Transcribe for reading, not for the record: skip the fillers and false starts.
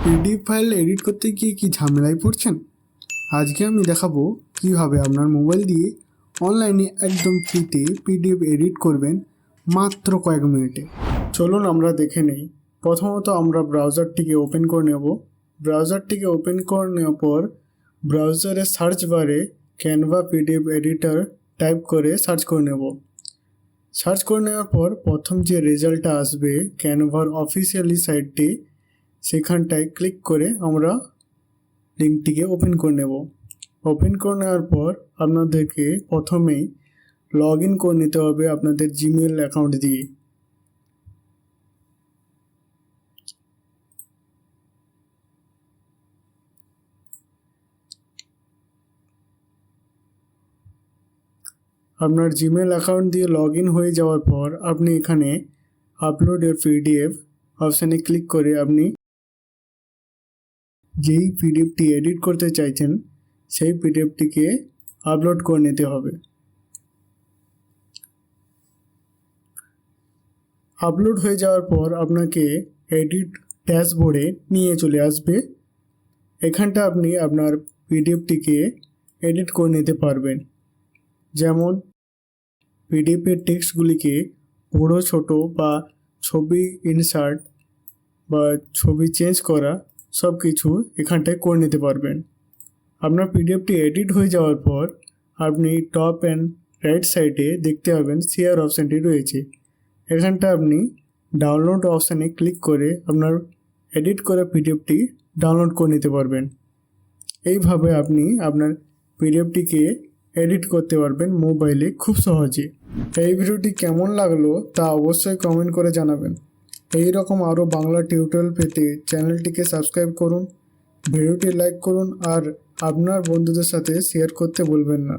PDF file edit করতে গিয়ে কি ঝামেলায় পড়ছেন? আজকে আমি দেখাবো কিভাবে আপনার মোবাইল দিয়ে অনলাইনে একদম ফ্রিতে পিডিএফ এডিট করবেন মাত্র কয়েক মিনিটে। চলুন আমরা দেখে নেই। প্রথমত আমরা ব্রাউজারটিকে ওপেন করে নেব। ব্রাউজারটিকে ওপেন করে নেওয়ার পর ব্রাউজারের সার্চ বারে ক্যানভা পিডিএফ এডিটর টাইপ করে সার্চ করে নেব। সার্চ করে নেওয়ার পর প্রথম যে রেজাল্টটা আসবে ক্যানভার অফিসিয়ালি সাইটটি, সেখানটায় ক্লিক করে আমরা লিঙ্কটিকে ওপেন করে নেব। ওপেন করে নেওয়ার পর আপনাদেরকে প্রথমেই লগ ইন করে নিতে হবে আপনাদের জিমেল অ্যাকাউন্ট দিয়ে। আপনার জিমেল অ্যাকাউন্ট দিয়ে লগ ইন হয়ে যাওয়ার পর আপনি এখানে আপলোড এর পিডিএফ অপশানে ক্লিক করে আপনি যেই পিডিএফটি এডিট করতে চাইছেন সেই পিডিএফটিকে আপলোড করে নিতে হবে। আপলোড হয়ে যাওয়ার পর আপনাকে এডিট ড্যাশবোর্ডে নিয়ে চলে আসবে। এখানটা আপনি আপনার পিডিএফটিকে এডিট করে নিতে পারবেন। যেমন পিডিএফের টেক্সটগুলিকে বড়ো ছোট বা ছবি ইনসার্ট বা ছবি চেঞ্জ করা সব কিছু এখানটায় করে নিতে পারবেন। আপনার পিডিএফটি এডিট হয়ে যাওয়ার পর আপনি টপ অ্যান্ড রাইট সাইডে দেখতে পাবেন শেয়ার অপশানটি রয়েছে। এখানটা আপনি ডাউনলোড অপশানে ক্লিক করে আপনার এডিট করা পিডিএফটি ডাউনলোড করে নিতে পারবেন। এইভাবে আপনি আপনার পিডিএফটিকে এডিট করতে পারবেন মোবাইলে খুব সহজে। এই ভিডিওটি কেমন লাগলো তা অবশ্যই কমেন্ট করে জানাবেন। এই রকম আরও বাংলা টিউটোরিয়াল পেতে চ্যানেলটিকে সাবস্ক্রাইব করুন, ভিডিওটি লাইক করুন আর আপনার বন্ধুদের সাথে শেয়ার করতে ভুলবেন না।